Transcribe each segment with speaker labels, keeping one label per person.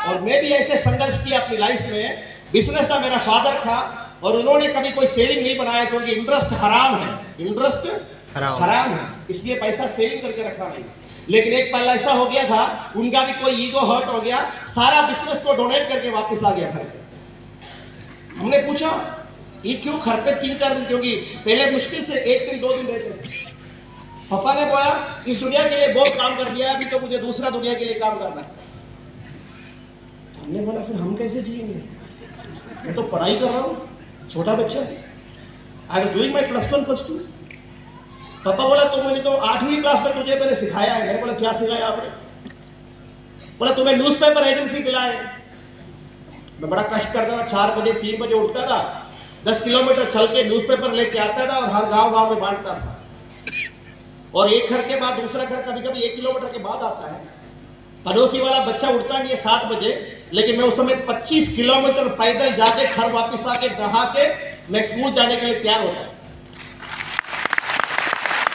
Speaker 1: और मैं भी ऐसे संघर्ष किया अपनी लाइफ में। बिजनेस था, मेरा फादर था, और उन्होंने कभी कोई सेविंग नहीं बनाया क्योंकि इंटरेस्ट हराम है, इंटरेस्ट हराम है, इसलिए पैसा सेविंग करके रखा नहीं। लेकिन एक पल ऐसा हो गया था, उनका भी कोई ईगो हर्ट हो गया, सारा बिजनेस को डोनेट करके वापस आ गया घर पे। हमने पूछा ये क्यों घर पे 3-4 दिन, क्योंकि पहले मुश्किल से 1 दिन 2 दिन रहते थे। पापा ने बोला इस दुनिया के लिए बहुत काम कर दिया, अभी तो मुझे दूसरा दुनिया के लिए काम करना है। तो हमने बोला फिर हम कैसे जिएंगे, मैं तो पढ़ाई कर रहा हूँ, छोटा बच्चा है, आई वाज डूइंग माय +1 +2। पापा बोला तो मुझे तो 8वीं क्लास में तुझे मैंने सिखाया है। मैंने बोला क्या सिखाया आपने? बोला तुम्हें न्यूज़पेपर एजेंसी दिलाए। मैं बड़ा कष्ट करता था, 4 बजे 3 बजे उठता था, 10 किलोमीटर चल के न्यूज़पेपर लेके आता था और हर गांव में बांटता था। और एक घर के बाद दूसरा घर कभी कभी 1 किलोमीटर के बाद आता है। पड़ोसी वाला बच्चा उठता नहीं है 7 बजे, लेकिन मैं उस समय 25 किलोमीटर पैदल जाके घर वापस आके नहा के मैं स्कूल जाने के लिए तैयार होता।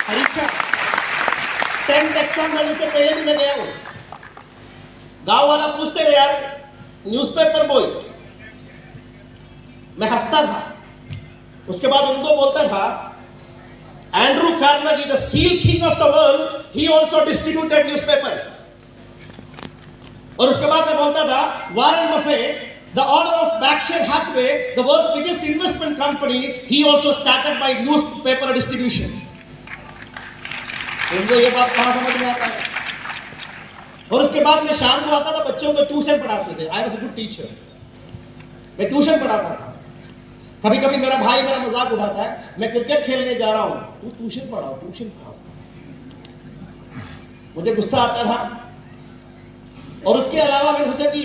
Speaker 1: परीक्षा 10th एग्जाम करने से पहले भी मैं गया हूं। गांव वाला पूछते थे यार न्यूज़पेपर बॉय, मैं हंसता था। उसके बाद उनको बोलता था Andrew Carnegie the steel king of the world, he also distributed newspaper. और उसके बाद मैं बोलता था Warren Buffett, the owner of Berkshire Hathaway, the world's biggest investment company, he also started by newspaper distribution. उनको ये बात कहां समझ में आता है? और उसके बाद मैं शाम को आता था, बच्चों को ट्यूशन पढ़ाते थे। I was a good teacher, मैं ट्यूशन पढ़ाता था। कभी कभी मेरा भाई मेरा मजाक उड़ाता है, मैं क्रिकेट खेलने जा रहा हूं, तू ट्यूशन पढ़ाओ, ट्यूशन पढ़ाओ। मुझे गुस्सा आता था। और उसके अलावा मैंने सोचा कि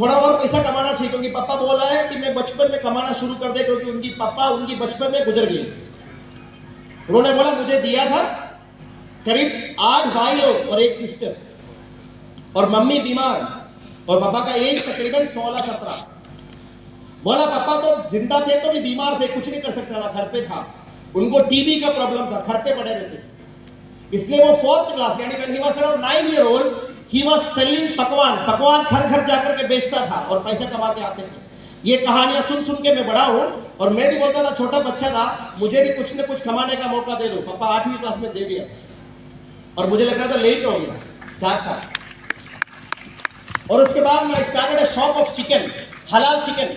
Speaker 1: थोड़ा और पैसा कमाना चाहिए, क्योंकि पापा बोला है कि मैं बचपन में कमाना शुरू कर दे, क्योंकि उनकी पापा उनकी बचपन में गुजर गए। उन्होंने बोला मुझे दिया था करीब 8 भाई लोग और 1 सिस्टर, और मम्मी बीमार, और पापा का एज तकरीबन 16-17। बोला पापा तो जिंदा थे तो भी बीमार थे, कुछ नहीं कर सकता था, घर पे था। उनको टीबी का प्रॉब्लम था, घर पे पड़े रहते। इसलिए वो 4th क्लास यानी when he was around 9 year old, he was selling पकवान घर घर जाकर के बेचता था और पैसा कमा के आते थे। ये कहानियां सुन सुन के मैं बड़ा हूँ, और मैं भी बोलता था, छोटा बच्चा था, मुझे भी कुछ न कुछ कमाने का मौका दे दो। पापा 8वीं क्लास में दे दिया, और मुझे लग रहा था लेट हो गया 4 साल। और उसके बाद मैं started a shop of chicken, हलाल चिकन।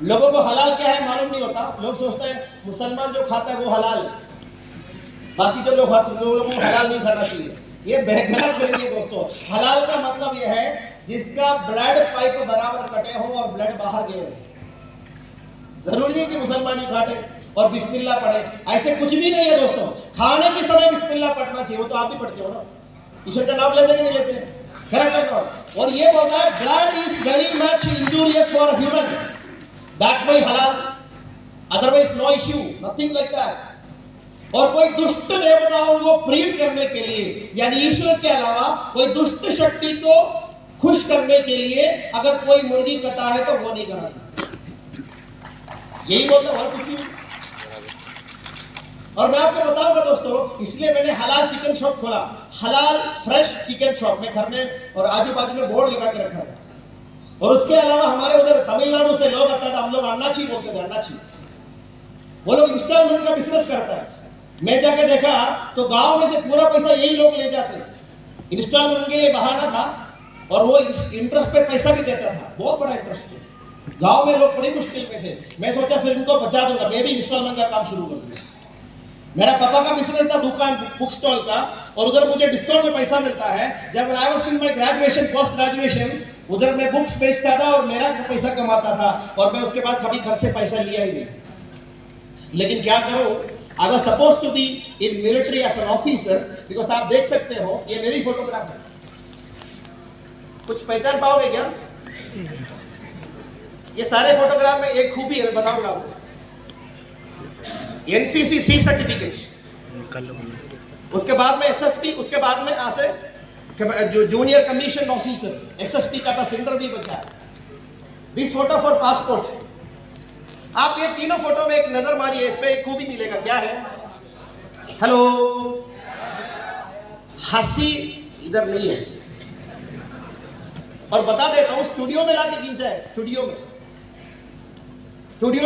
Speaker 1: लोगों को हलाल क्या है मालूम नहीं होता। लोग सोचते हैं मुसलमान जो खाता है वो हलाल है, बाकी जो लोग लोगों को हलाल नहीं खाना चाहिए। ये गलत फहमी है दोस्तों। हलाल का मतलब यह है जिसका ब्लड पाइप बराबर कटे हो और ब्लड बाहर गए हो। जरूरी नहीं कि मुसलमान ही खाटे और बिस्मिल्लाह पढ़े, ऐसे कुछ भी नहीं है दोस्तों। खाने के समय बिस्मिल्लाह पढ़ना चाहिए, वो तो आप भी पढ़ते हो ना, ईश्वर का नाम लेते कि नहीं लेते? करेक्ट है नॉट? और ये बोलता है blood is very much injurious for human, that's why halal, otherwise no issue, nothing like that. और कोई दुष्ट देवताओं को प्रीत करने के लिए, यानी ईश्वर के अलावा कोई दुष्ट शक्ति को खुश करने के लिए अगर कोई मुर्गी कटा है तो वो नहीं करना चाहिए। यही बोलता, और कुछ नहीं। और मैं आपको बताऊंगा दोस्तों, इसलिए मैंने हलाल चिकन शॉप खोला, हलाल फ्रेश चिकन शॉप। में घर में और आजू बाजू में बोर्ड लगा के रखा था। और उसके अलावा हमारे उधर तमिलनाडु से लोग आता था, हम लोग अन्नाची बोलते थे, अन्नाची। वो लोग इंस्टॉलमेंट का बिजनेस करता है। मैं जाके देखा तो गांव में से पूरा पैसा यही लोग ले जाते। इंस्टॉलमेंट के लिए बहाना था, और वो इंटरेस्ट पे पैसा भी देता था, बहुत बड़ा इंटरेस्ट था। गांव में लोग बड़ी मुश्किल में थे। मैं सोचा फिर इनको बचा दूंगा, मैं भी इंस्टॉलमेंट का काम शुरू कर दूंगा। मेरा पापा का बिजनेस था दुकान, बुक स्टॉल का, और उधर मुझे डिस्काउंट में पैसा मिलता है। जब I was in my graduation, post graduation, उधर मैं बुक्स बेचता था और मेरा पैसा कमाता था, और मैं उसके बाद कभी घर से पैसा लिया ही नहीं। लेकिन क्या करूं, I was supposed to be in military as an officer, because आप देख सकते हो ये मेरी फोटोग्राफ है। कुछ पहचान पाओगे क्या? ये सारे फोटोग्राफ में एक खूबी है, मैं बताऊंगा आपको। NCC C सर्टिफिकेट, उसके बाद में SSP, उसके बाद में आसे जो जूनियर कमीशन ऑफिसर SSP का पास इंटरव्यू बचा है। This photo for passport. आप ये तीनों फोटो में एक नजर मारिए, इस पे एक खूबी मिलेगा। क्या है? हेलो, हंसी इधर नहीं है, और बता देता हूं, स्टूडियो में लाके खींचा है। स्टूडियो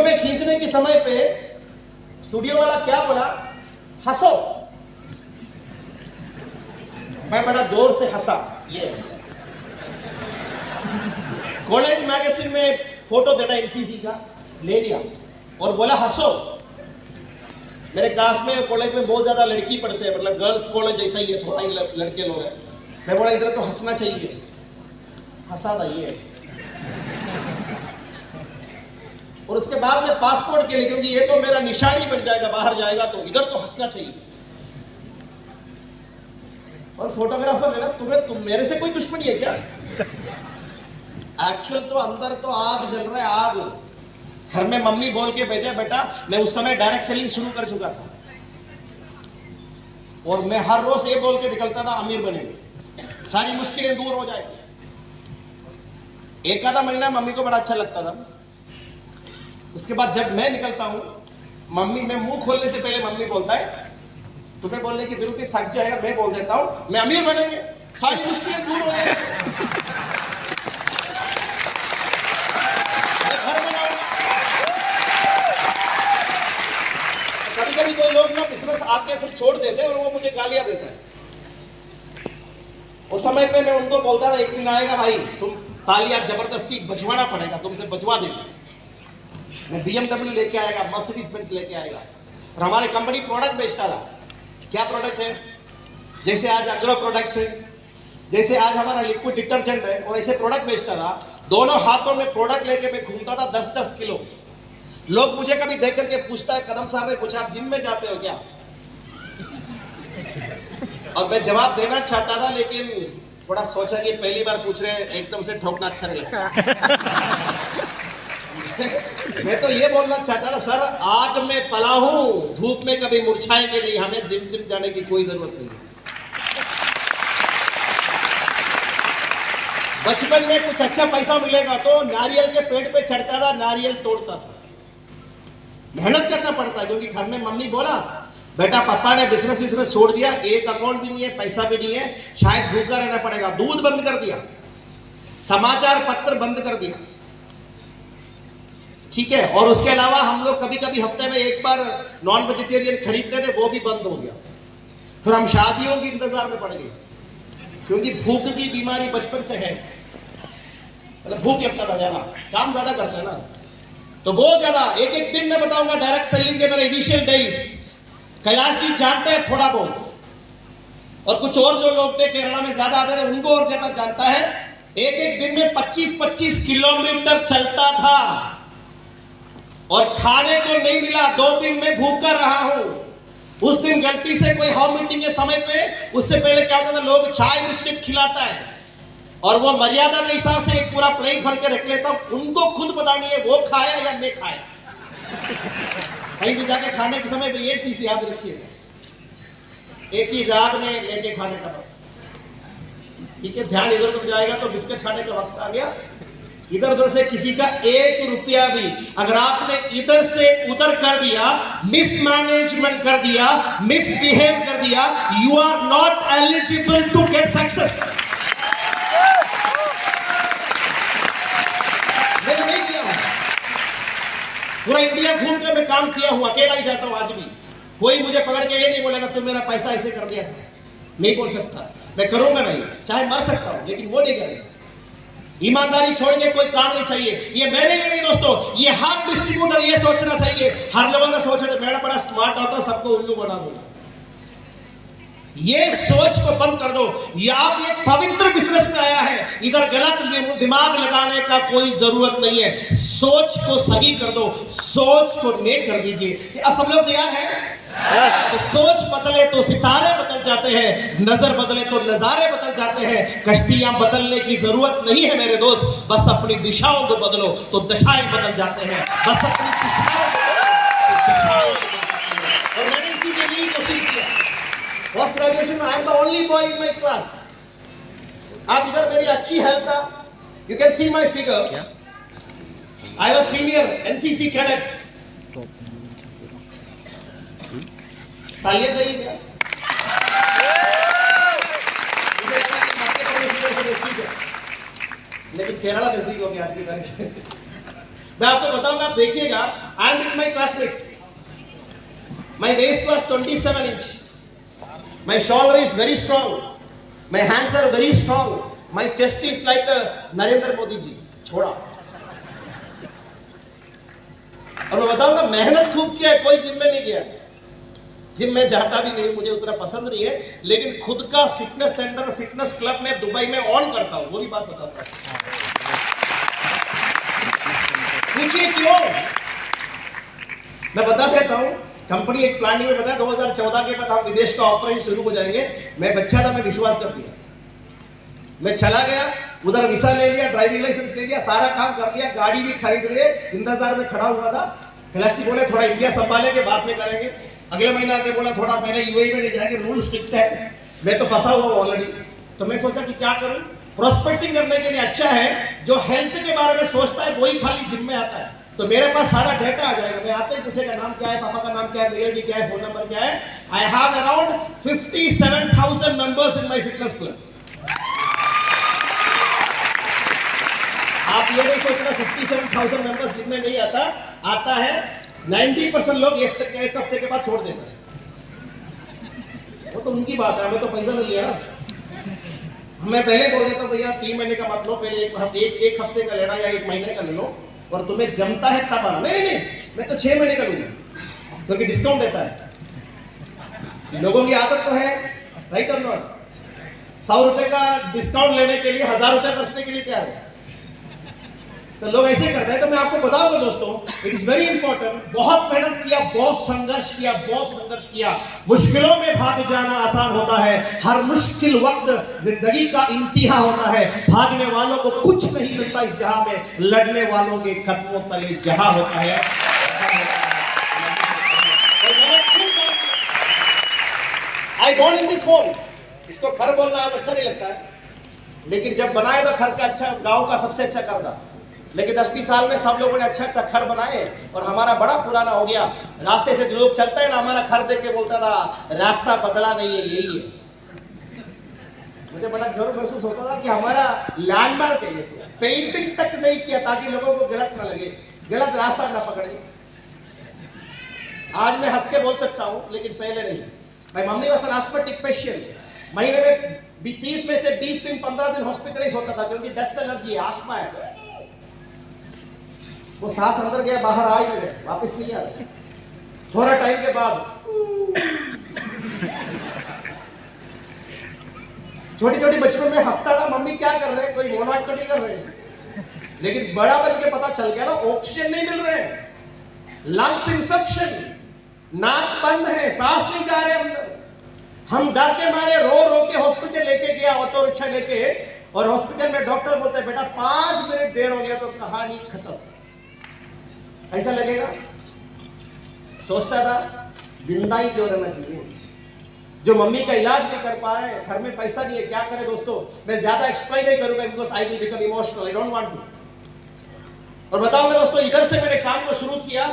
Speaker 1: में खींचने के समय पे स्टूडियो वाला क्या बोला, हंसो। मैं बड़ा जोर से हंसा। ये कॉलेज मैगजीन में फोटो देना एनसीसी का, ले लिया और बोला हंसो। मेरे क्लास में कॉलेज में बहुत ज्यादा लड़की पढ़ते हैं, मतलब गर्ल्स कॉलेज जैसा ही है, थोड़ा ही लड़के लोग हैं। मैं बोला इधर तो हंसना चाहिए, हंसा था ये। और उसके बाद में पासपोर्ट के लिए, क्योंकि ये तो मेरा निशानी बन जाएगा, बाहर जाएगा तो इधर तो हंसना चाहिए। और फोटोग्राफर ने ना, तुम मेरे से कोई दुश्मनी है क्या? एक्चुअल तो अंदर तो आग जल रहा है, आग। घर में मम्मी बोल के भेजा, बेटा मैं उस समय डायरेक्ट सेलिंग शुरू कर चुका था और मैं हर रोज ये बोल के निकलता था, अमीर बनेंगे, सारी मुश्किलें दूर हो जाएगी। एक आधा महीना मम्मी को बड़ा अच्छा लगता था। उसके बाद जब मैं निकलता हूं, मम्मी, मैं मुंह खोलने से पहले मम्मी बोलता है, तुम्हें बोलने की जरूरत है, थक जाएगा, मैं बोल देता हूं, मैं अमीर बनेंगे, सारी मुश्किलें दूर हो जाएगी, मैं घर बनाऊंगा। कभी कभी कोई लोग ना बिजनेस आके फिर छोड़ देते हैं और वो मुझे गालियां देते हैं। उस समय पे मैं उनको बोलता था, एक दिन आएगा भाई, तुम तालियां जबरदस्ती बजवाना पड़ेगा, तुमसे बजवा देंगे। मैं BMW लेके आएगा, मर्सिडीज बेंज लेके आएगा। और हमारे कंपनी प्रोडक्ट बेचता था। क्या प्रोडक्ट है? जैसे आज अग्रो प्रोडक्ट्स है, जैसे आज हमारा लिक्विड डिटर्जेंट है, और ऐसे प्रोडक्ट बेचता था। दोनों हाथों में प्रोडक्ट लेके मैं घूमता था 10-10 किलो। लोग मुझे कभी देख करके पूछता है, कदम साहब ने पूछा, आप जिम में जाते हो क्या? और मैं जवाब देना चाहता था, लेकिन थोड़ा सोचा कि पहली बार पूछ रहे हैं, एकदम से ठोकना अच्छा नहीं लगता। मैं तो ये बोलना चाहता था, सर आज मैं पला हूं, धूप में कभी मुरझाएंगे नहीं, हमें जिम जाने की कोई जरूरत नहीं। बचपन में कुछ अच्छा पैसा मिलेगा तो नारियल के पेड़ पे चढ़ता था, नारियल तोड़ता था। मेहनत करना पड़ता है, क्योंकि घर में मम्मी बोला, बेटा पापा ने बिजनेस छोड़ दिया, एक अकाउंट भी नहीं है, पैसा भी नहीं है, शायद भूखा रहना पड़ेगा। दूध बंद कर दिया, समाचार पत्र बंद कर दिया, ठीक है। और उसके अलावा हम लोग कभी कभी हफ्ते में एक बार नॉन वेजिटेरियन खरीदते थे, वो भी बंद हो गया। फिर हम शादियों के इंतजार में पड़ गए, क्योंकि भूख की बीमारी बचपन से है, मतलब भूख लगता था ज्यादा, काम ज्यादा करते हैं ना, तो बहुत ज्यादा। एक दिन मैं बताऊंगा डायरेक्ट सेलिंग के मेरे इनिशियल डेज। कैलाश जी जानते हैं थोड़ा बहुत, और कुछ और जो लोग थे केरला में ज्यादा आते थे, उनको और ज्यादा जानता है। एक दिन में 25-25 किलोमीटर चलता था और खाने को नहीं मिला, 2 दिन में भूखा रहा हूं। उस दिन गलती से कोई हाउ मीटिंग के समय पे, उससे पहले क्या होता था, लोग चाय बिस्किट खिलाता है और वो मर्यादा के हिसाब से एक पूरा प्लेट भर के रख लेता हूं। उनको खुद पता नहीं है वो खाया या मैं खाया। कहीं भी जाके खाने के समय पे ये चीज याद रखिएगा, एक ही जार में लेके खाने का बस, ठीक है। ध्यान इधर उधर जाएगा तो बिस्किट खाने का वक्त आ गया। इधर उधर से किसी का 1 रुपया भी अगर आपने इधर से उधर कर दिया, मिसमैनेजमेंट कर दिया, मिसबिहेव कर दिया, you are not eligible to get success. मैंने नहीं किया हूं, पूरा इंडिया घूम के मैं काम किया हूं, अकेला ही जाता हूं आज भी। कोई मुझे पकड़ के ये नहीं बोलेगा तुम मेरा पैसा ऐसे कर दिया, नहीं बोल सकता, मैं करूंगा नहीं, चाहे मर सकता हूं, लेकिन वो नहीं करेगा। ईमानदारी छोड़ के कोई काम नहीं चाहिए। ये मेरे लिए नहीं दोस्तों, ये हर डिस्ट्रीब्यूटर ये सोचना चाहिए। हर लोगों का सोच है मैं बड़ा स्मार्ट आता, सबको उल्लू बना दूंगा। ये सोच को बंद कर दो। ये आप एक पवित्र बिजनेस में आया है, इधर गलत दिमाग लगाने का कोई जरूरत नहीं है। सोच को सही कर दो, सोच को नेक कर दीजिए। अब सब लोग तैयार हैं? तो सोच बदले तो सितारे बदल जाते हैं, नजर बदले तो नजारे बदल जाते हैं। कश्तियां बदलने की जरूरत नहीं है मेरे दोस्त, बस अपनी दिशाओं को बदलो तो दशाएं बदल जाते हैं। बस अपनी दिशाओं को बदलो तो दिशाएं बदल जाते हैं। और मैंने इसी के लिए कोशिश किया। पोस्ट ग्रेजुएशन में I am the only boy in my class. आप इधर मेरी अच्छी हेल्थ था, you can see my figure. I was senior NCC cadet. तालियां चाहिए क्या? मुझे लगा कि मध्य प्रदेश में देखती है। लेकिन केरला नजदीक हो गया आज की तारीख में। मैं आपको बताऊंगा, आप देखिएगा, I am with my classmates, my waist was 27 inch, my shoulder is very strong, my hands are very strong, my chest is like Narendra Modi ji छोड़ा। और मैं बताऊंगा, मेहनत खूब किया है, कोई जिम में नहीं गया, जिम में जाता भी नहीं, मुझे उतना पसंद नहीं है, लेकिन खुद का फिटनेस सेंटर, फिटनेस क्लब में दुबई में ऑन करता हूं, वो भी बात बताता हूं। पूछिए क्यों? मैं बता देता हूं, कंपनी एक प्लानिंग में बताया 2014 के बाद हम विदेश का ऑपरेशन शुरू हो जाएंगे। मैं बच्चा था, मैं विश्वास कर दिया, मैं चला गया, उधर वीसा ले लिया, ड्राइविंग लाइसेंस ले लिया, सारा काम कर लिया, गाड़ी भी खरीद लिए, इंतजार में खड़ा हुआ था। खिलाड़ी बोले थोड़ा इंडिया संभालेंगे, बाद में करेंगे। अगले महीना आके बोला थोड़ा पहले यूएई में नहीं जाएंगे, रूल स्ट्रिक्ट है। मैं तो फंसा हुआ ऑलरेडी, तो मैं सोचा कि क्या करूं। प्रोस्पेक्टिंग करने के लिए अच्छा है, जो हेल्थ के बारे में सोचता है वही खाली जिम में आता है, तो मेरे पास सारा डेटा आ जाएगा। मैं आते ही पूछेगा नाम क्या है, पापा का नाम क्या है, मेल आईडी क्या है, फोन नंबर क्या है। I have around 57,000 members in my fitness club. आप ये नहीं सोचना 57,000 मेंबर्स जिम में नहीं आता है 90% लोग एक हफ्ते के बाद छोड़ देते हैं। वो तो उनकी बात है, हमें तो पैसा मिल गया ना। मैं पहले बोल देता हूँ भैया 3 महीने का मत लो, पहले एक हफ्ते का लेना या 1 महीने का ले लो, और तुम्हें जमता है तब आना। नहीं, मैं तो 6 महीने का लूंगा, क्योंकि डिस्काउंट देता है। लोगों की आदत तो है, राइट और नॉट, 100 रुपए का डिस्काउंट लेने के लिए 1000 रुपए खर्चने के लिए तैयार है, तो लोग ऐसे करते हैं। तो मैं आपको बताऊंगा दोस्तों, इट इज वेरी इंपॉर्टेंट। बहुत मेहनत किया, बहुत संघर्ष किया। मुश्किलों में भाग जाना आसान होता है, हर मुश्किल वक्त जिंदगी का इंतहा होता है। भागने वालों को कुछ नहीं मिलता इस जहां में, लड़ने वालों के कदमों तले जहां होता है। I don't in this home, इसको घर बोलना आज अच्छा नहीं लगता है, लेकिन जब बनाए तो घर का अच्छा, गांव का सबसे अच्छा घर था। लेकिन 10-20 साल में सब लोगों ने अच्छा घर बनाए, और हमारा बड़ा पुराना हो गया। रास्ते से जो लोग चलते हैं ना, हमारा घर देख के बोलता था रास्ता बदला नहीं है, यही है। मुझे बड़ा गर्व महसूस होता था कि हमारा लैंडमार्क है ये। तो पेंटिंग तक नहीं किया ताकि लोगों को गलत ना लगे, गलत रास्ता ना पकड़े। आज मैं हंस के बोल सकता हूँ, लेकिन पहले नहीं। भाई mummy was an asthmatic patient, महीने में 30 में से 20 दिन 15 दिन हॉस्पिटलाइज होता था, क्योंकि डस्ट एलर्जी है, आस्थमा है। वो सांस अंदर गया, बाहर आ ही नहीं रहे, वापस नहीं आ रहे। थोड़ा टाइम के बाद छोटी बचपन में हंसता था, मम्मी क्या कर रहे हैं, कोई मोनोएक्ट तो नहीं कर रहे हैं। लेकिन बड़ा बन के पता चल गया ना, ऑक्सीजन नहीं मिल रहे हैं, लंग्स इंफेक्शन, नाक बंद है, सांस नहीं जा रहे अंदर। हम डर के मारे रो के हॉस्पिटल लेके गया, ऑटो रिक्शा लेके, और हॉस्पिटल में डॉक्टर बोलते हैं बेटा 5 मिनट देर हो गया तो कहानी खत्म। ऐसा लगेगा। सोचता था जिंदा ही क्यों रहना चाहिए। जो मम्मी का इलाज नहीं कर पा रहे हैं, घर में पैसा नहीं है, क्या करें दोस्तों। मैं ज्यादा एक्सप्लेन नहीं करूंगा, because I will become emotional, I don't want to. और बताऊंगा दोस्तों, इधर से मैंने काम को शुरू किया।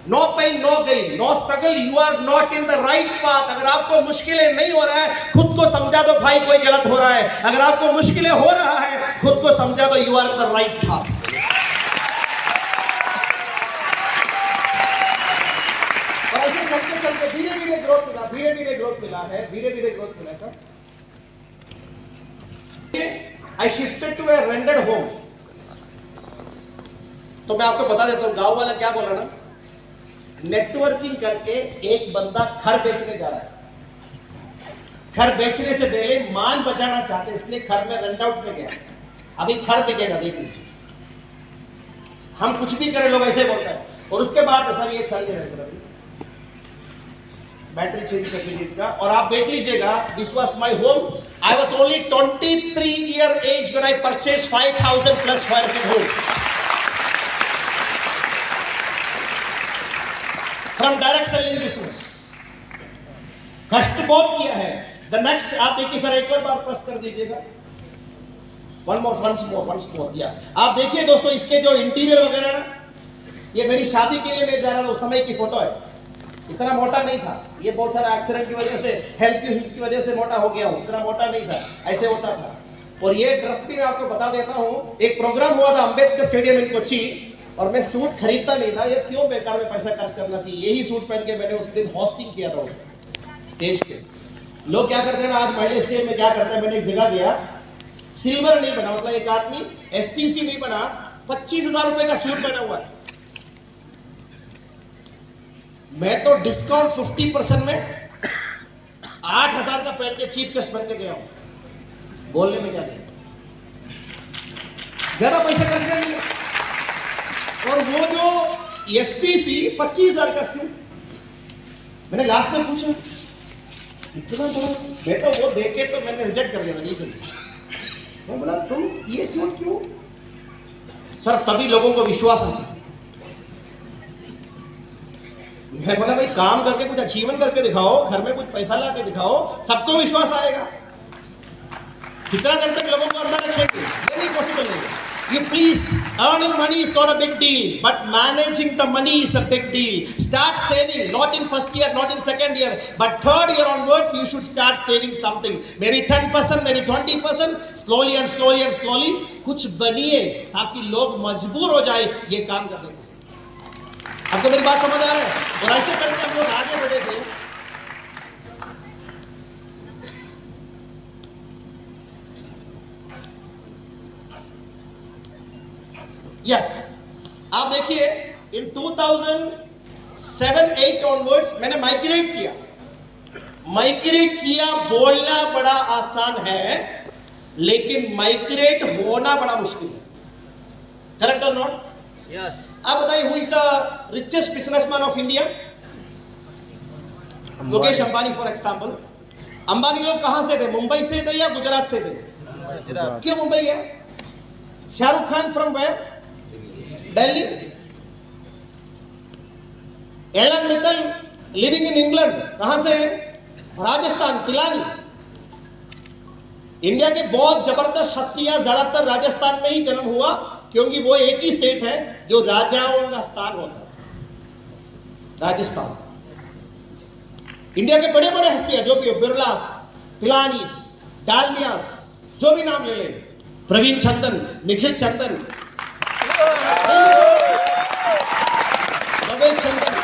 Speaker 1: No pain no gain, no struggle, you are not in the right path. अगर आपको मुश्किलें नहीं हो रहा है, खुद को समझा दो भाई कोई गलत हो रहा है। अगर आपको मुश्किलें हो रहा है, खुद को समझा दो you are in the right path. और ऐसे चलते चलते धीरे धीरे ग्रोथ मिला, धीरे धीरे ग्रोथ मिला sir. I shifted to a rented home. तो मैं आपको बता देता हूं, गांव वाला क्या बोला ना, नेटवर्किंग करके एक बंदा घर बेचने जा रहा है। घर बेचने से पहले मान बचाना चाहते, इसलिए घर में रेंट आउट में गया। अभी घर बिकेगा, देख लीजिए। हम कुछ भी करें, लोग ऐसे बोलते हैं। और उसके बाद सर ये चल नहीं रहा, सर अभी बैटरी चेंज कर लीजिए इसका। और आप देख लीजिएगा, this was my home. I was only 23 year age when I purchase 5000 plus square feet home from direct selling business. कष्ट बहुत किया है। द नेक्स्ट आप देखिए सर, एक और बार प्रेस कर दीजिएगा। वंस मोर या आप देखिए दोस्तों, इसके जो इंटीरियर वगैरह ना, ये मेरी शादी के लिए मैं जा रहा था, उस समय की फोटो है। इतना मोटा नहीं था, ये बहुत सारा एक्सीडेंट की वजह से, हेल्थ की वजह से मोटा हो गया हूँ। इतना मोटा नहीं था, ऐसे होता था। और ये ड्रेस भी मैं आपको बता देता हूँ, एक प्रोग्राम हुआ था अंबेडकर स्टेडियम इन कोची, और मैं सूट खरीदता नहीं था, ये क्यों बेकार में पैसा खर्च करना चाहिए, यही सूट पहन के मैंने उस दिन होस्टिंग किया था स्टेज पे। लोग क्या करते हैं ना, आज महिला स्टेज में क्या करते हैं, मैंने एक जगह गया, सिल्वर नहीं बना, मतलब एक आदमी एसपीसी नहीं बना, 25,000 रुपए का सूट पहना हुआ है, मैं तो डिस्काउंट 50% में 8,000 का पहन के चीफ गेस्ट बन के गया हूं। बोलने में क्या नहीं, ज्यादा पैसा खर्च कर लिया। और वो जो एसपीसी 25,000 का सूट, मैंने लास्ट में पूछा इतना बड़ा, बेटा वो देखे तो मैंने रिजेक्ट कर लिया, नहीं चलिए। मैं बोला तुम ये सूट क्यों? सर तभी लोगों को विश्वास आता है। मैं बोला भाई काम करके कुछ अचीवमेंट करके दिखाओ, घर में कुछ पैसा ला के दिखाओ, सबको विश्वास आएगा। कितना देर तक लोगों को अंदर रखेंगे, ये नहीं पॉसिबल नहीं है। You please, earning money is not a big deal, but managing the money is a big deal. Start saving, not in first year, not in second year, but third year onwards, you should start saving something. Maybe 10%, maybe 20%, slowly and slowly and slowly. कुछ बनिए ताकि लोग मजबूर हो जाए ये काम करने के। अब तो मेरी बात समझ आ रहा है? और ऐसे करके हम लोग आगे बढ़े थे। या आप देखिए इन 2007-8 ऑनवर्ड्स मैंने माइग्रेट किया। बोलना बड़ा आसान है, लेकिन माइग्रेट होना बड़ा मुश्किल है। करेक्ट और नॉट? यस। आप बताइए who is the richest businessman of India? Mukesh Ambani for example. Ambani लोग कहां से थे? मुंबई से थे या गुजरात से थे? क्यों मुंबई है? Shahrukh Khan from where? Delhi. Alan Mittal living in England, कहां से है? राजस्थान, पिलानी। इंडिया के बहुत जबरदस्त हस्तियां ज्यादातर राजस्थान में ही जन्म हुआ, क्योंकि वो एक ही स्टेट है जो राजाओं का स्थान होता है, राजस्थान। इंडिया के बड़े बड़े हस्तियां जो भी हो, बिरलास, पिलानीस, डालमियास, जो भी नाम ले लें, प्रवीण चंदन, निखिल चंदन, नवेल चंदन,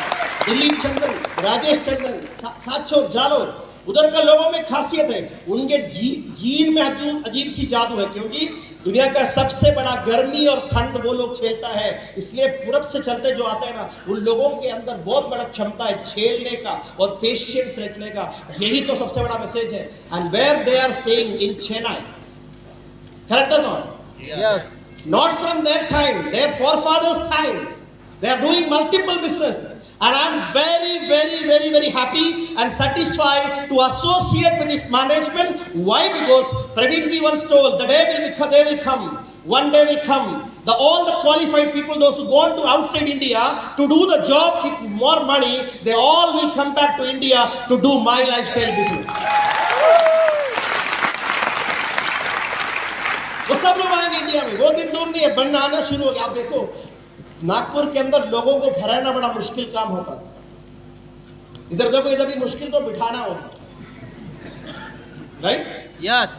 Speaker 1: दिलीप चंदन, राजेश चंदन, साक्षो जालोर, उधर का लोगों में खासियत है, उनके जीन में अजीब सी जादू है, क्योंकि दुनिया का सबसे बड़ा गर्मी और ठंड वो लोग झेलता है, इसलिए पूरब से चलते जो आते हैं ना, उन लोगों के अंदर बहुत बड़ा क्षमता है झेलने का और पेशेंस रखने का। यही तो सबसे बड़ा मैसेज है। And where they are staying in Chennai, correct और not? Yes. Not from their time, their forefathers' time. They are doing multiple business, and I am very, very, very, very happy and satisfied to associate with this management. Why? Because Praveen ji once told, the day will come. One day will come. All the qualified people, those who go on to outside India to do the job with more money, they all will come back to India to do my lifestyle business. वो सब लोग आएंगे India में, वो दिन दूर नहीं है, बनना आना शुरू हो गया। आप देखो नागपुर के अंदर लोगों को भराना बड़ा मुश्किल काम होता है, इधर देखो इधर भी मुश्किल तो बिठाना होता, राइट? Yes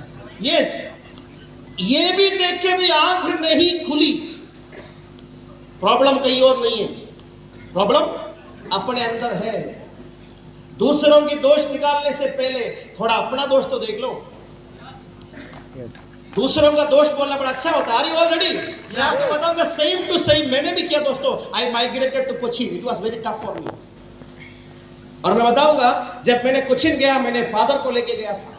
Speaker 1: yes. ये भी देख के भी आंख नहीं खुली। प्रॉब्लम कहीं और नहीं है, प्रॉब्लम अपने अंदर है। दूसरों की दोष निकालने से पहले थोड़ा अपना दोष तो देख लो। दूसरों का दोष बोलना बड़ा अच्छा होता है। Are you all ready? मैं आपको बताऊंगा सेम टू सेम मैंने भी किया दोस्तों। I migrated to Cochin, it was very tough for me. और मैं बताऊंगा जब मैंने कोचीन गया, मैंने फादर को लेके गया था,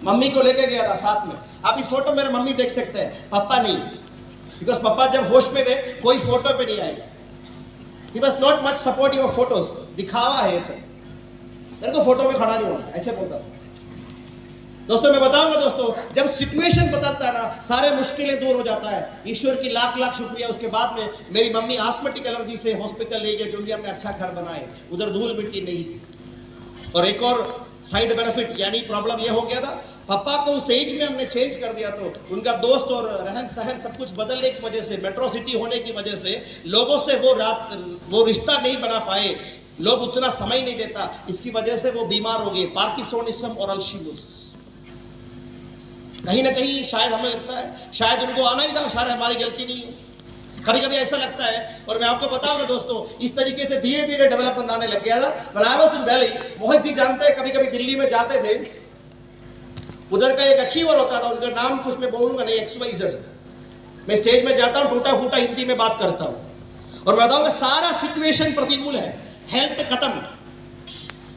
Speaker 1: मम्मी को लेके गया था साथ में। आप इस फोटो मेरे मम्मी देख सकते हैं, पापा नहीं, बिकॉज पापा जब होश में थे कोई फोटो पे नहीं आएगा। He was not much supportive of photos, दिखावा है तो मेरे को फोटो में खड़ा नहीं होना, ऐसे बोलता था। दोस्तों मैं बताऊंगा दोस्तों, जब सिचुएशन बदलता है ना, सारे मुश्किलें दूर हो जाता है। ईश्वर की लाख लाख शुक्रिया। उसके बाद में मेरी मम्मी आस्थमेटिक एलर्जी से हॉस्पिटल ले गए, क्योंकि हमने अच्छा घर बनाए, उधर धूल मिट्टी नहीं थी। और एक और साइड बेनिफिट यानी प्रॉब्लम यह हो गया था, पापा को उस एज में हमने चेंज कर दिया, तो उनका दोस्त और रहन सहन सब कुछ बदलने की वजह से, मेट्रो सिटी होने की वजह से लोगों से वो रिश्ता नहीं बना पाए, लोग उतना समय नहीं देता, इसकी वजह से वो बीमार हो गए, पार्किंसोनिज्म और अल्शीमर्स। कहीं ना कहीं शायद हमें लगता है शायद उनको आना ही था, शायद हमारी गलती नहीं है। कभी कभी ऐसा लगता है। और मैं आपको बताऊंगा दोस्तों, इस तरीके से धीरे धीरे डेवलपमेंट आने लग गया था। When I was in Delhi, Mohit ji जानते हैं, कभी कभी दिल्ली में जाते थे, उधर का एक अचीवर होता था, उनका नाम कुछ मैं बोलूंगा नहीं, XYZ। मैं स्टेज में जाता हूँ, टूटा फूटा हिंदी में बात करता हूँ और मैं बताऊंगा सारा सिचुएशन प्रतिकूल है, हेल्थ खत्म।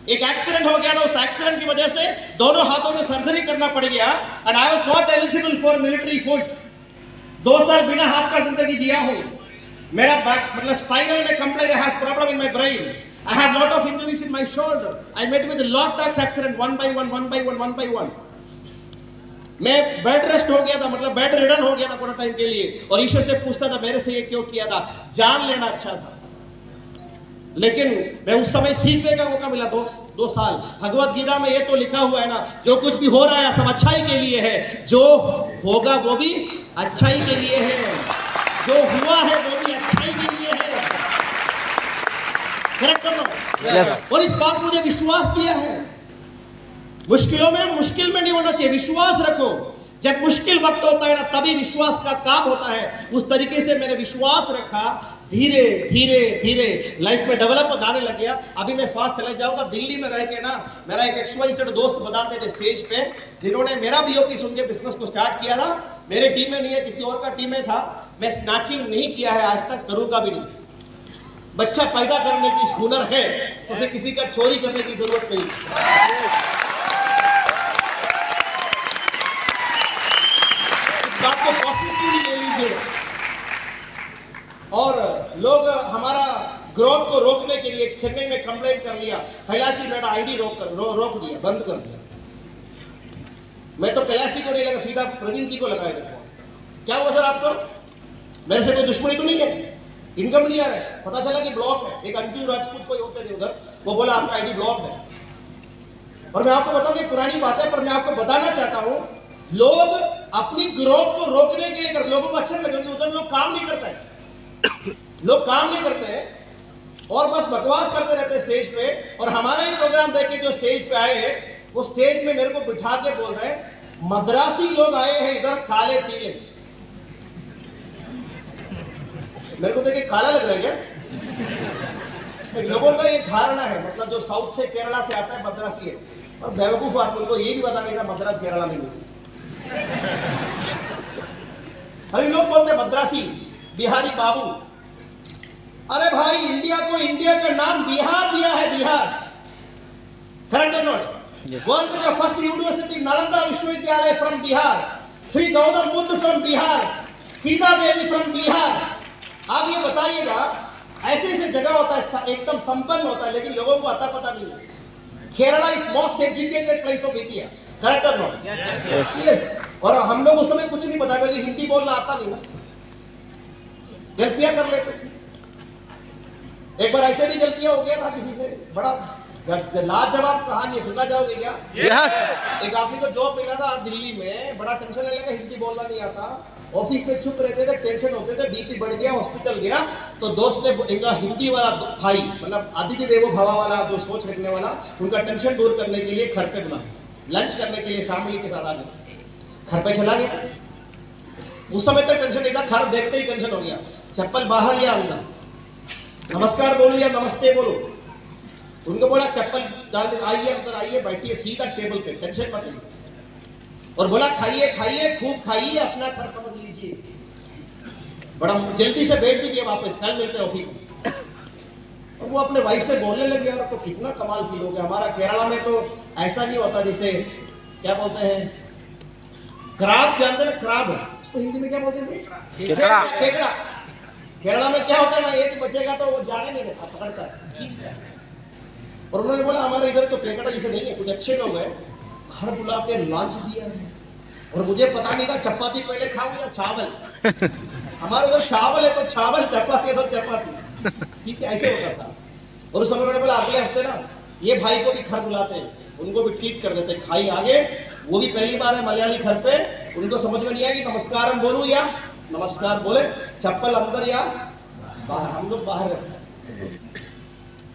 Speaker 1: एक एक्सीडेंट हो गया था, उस एक्सीडेंट की वजह से दोनों हाथों में सर्जरी करना पड़ गया and I was not eligible for military force. 2 साल बिना हाथ का जिंदगी जिया हूं। मेरा मतलब स्पाइनल में complaint, I have problem in my brain, I have lot of injuries in my shoulder, I met with lot touch accident one by one. मैं बेड रेस्ट हो गया था, मतलब बेड रिडन हो गया था पूरा टाइम के लिए और ईश्वर से पूछता था मेरे से ये क्यों किया था, जान लेना अच्छा था। लेकिन मैं उस समय सीखने का मौका मिला 2 साल। भगवत गीता में ये तो लिखा हुआ है ना, जो कुछ भी हो रहा है सब अच्छाई के लिए है, जो होगा वो भी अच्छाई के लिए है, जो हुआ है वो भी अच्छाई के लिए है। करेक्ट कर लो।
Speaker 2: Yes.
Speaker 1: और इस बात मुझे विश्वास दिया है, मुश्किलों में मुश्किल में नहीं होना चाहिए, विश्वास रखो। जब मुश्किल वक्त होता है ना तभी विश्वास का काम होता है। उस तरीके से मैंने विश्वास रखा, धीरे धीरे धीरे लाइफ में डेवलप आने लग गया। अभी मैं फास्ट चले जाऊंगा। दिल्ली में रह के ना मेरा एक XYZ दोस्त बताते थे स्टेज पे, जिन्होंने मेरा BOP सुन के बिजनेस को स्टार्ट किया था। मेरे टीम में नहीं है, किसी और का टीम में था। मैं स्नैचिंग नहीं किया है आज तक, करूंगा भी नहीं। बच्चा पैदा करने की हुनर है तो फिर किसी का चोरी करने की जरूरत नहीं। बात को पॉजिटिवली ले लीजिए। और लोग हमारा ग्रोथ को रोकने के लिए चेन्नई में कंप्लेंट कर लिया, कैलाशी मेरा ID रोक दिया, बंद कर दिया। मैं तो कैलाशी को नहीं लगा, सीधा प्रवीण जी को लगाया था। क्या हुआ सर आपको? मेरे से कोई दुश्मनी तो नहीं है, इनकम नहीं आ रहा है, पता चला कि ब्लॉक है। एक अंजू राजपूत कोई होते थे उधर, वो बोला आपका ID ब्लॉक है। और मैं आपको बताऊं कि पुरानी बात है, पर मैं आपको बताना चाहता हूं, लोग अपनी ग्रोथ को रोकने के लिए कर, लोगों को अच्छा लगे, उधर लोग काम नहीं करते हैं, लोग काम नहीं करते हैं और बस बकवास करते रहते हैं स्टेज पे। और हमारा ही प्रोग्राम देख के जो स्टेज पे आए हैं, वो स्टेज में मेरे को बिठा के बोल रहे हैं मद्रासी लोग आए हैं इधर काले पीले। मेरे को देख के काला लग रहा है क्या? लोगों का ये धारणा है, मतलब जो साउथ से केरला से आता है मद्रासी है। और बेवकूफ आदमी को ये भी पता नहीं था मद्रास केरला में नहीं। अरे लोग बोलते हैं मद्रासी, बिहारी बाबू। अरे भाई, इंडिया को इंडिया का नाम बिहार दिया है, बिहार। करेक्ट और नॉट? वर्ल्ड का फर्स्ट यूनिवर्सिटी नालंदा विश्वविद्यालय from Bihar, Shri Gautam Buddha from Bihar, Sita Devi from Bihar. आप ये बताइएगा, ऐसे ऐसे जगह होता है एकदम संपन्न होता है, लेकिन लोगों को अता पता नहीं है। Kerala is most educated place of India. Correct और नॉट? यस। और हम लोग उस समय कुछ नहीं पता, क्योंकि हिंदी बोलना आता नहीं ना, गलतियां कर लेते थे। एक बार ऐसे भी गलतियां हो गया था किसी से, बड़ा लाजवाब कहानी है, सुनना चाहोगे क्या?
Speaker 2: Yes.
Speaker 1: एक आदमी को जॉब मिला था दिल्ली में, बड़ा टेंशन लेने लगा, हिंदी बोलना नहीं आता, ऑफिस में चुप रहते थे, टेंशन होते थे, BP बढ़ गया, हॉस्पिटल गया, तो दोस्त ने इनका हिंदी वाला भाई, मतलब आदित्य देवो भवा वाला जो सोच रखने वाला, उनका टेंशन दूर करने के लिए घर पे बुलाया, लंच करने के लिए फैमिली के साथ आ गया। घर पे चला गया। उस समय तक टेंशन नहीं था, घर देखते ही टेंशन हो गया। चप्पल बाहर या अंदर, नमस्कार बोलो या नमस्ते बोलो। उनको बोला चप्पल डाल दे, आइए अंदर आइए, बैठिए सीधा टेबल पे, टेंशन मत लीजिए। और बोला खाइए खाइए, खूब खाइए, अपना घर समझ लीजिए। बड़ा जल्दी से भेज भी दिया वापस, कल मिलते हैं ऑफिस में। और वो अपने वाइफ से बोलने लगे, यार तो कितना कमाल की लोग है, हमारा केरला में तो ऐसा नहीं होता, जैसे क्या बोलते हैं, क्राब जानते ना, क्राब है उसको हिंदी में क्या बोलते हैं? केकड़ा। केकड़ा। केरला में क्या होता है ना, एक बचेगा तो वो जाने नहीं देता, पकड़ता है, खींचता है। और उन्होंने बोला हमारे इधर तो केकड़ा जैसे नहीं है, कुछ अच्छे लोग हैं, घर बुला के लंच दिया है। और मुझे पता नहीं था चपाती पहले खाऊं या चावल। हमारे उधर चावल है तो चावल, चपाती है तो चपाती, ठीक है, ऐसे होता था। और उस समय उन्होंने बोला अगले हफ्ते ना ये भाई को भी घर बुलाते हैं, उनको भी ट्रीट कर देते, खाई आगे। वो भी पहली बार है मलयाली घर पे, उनको समझ में नहीं आया कि नमस्कारम बोलूं या नमस्कार बोले, चप्पल अंदर या बाहर। हम लोग बाहर रखते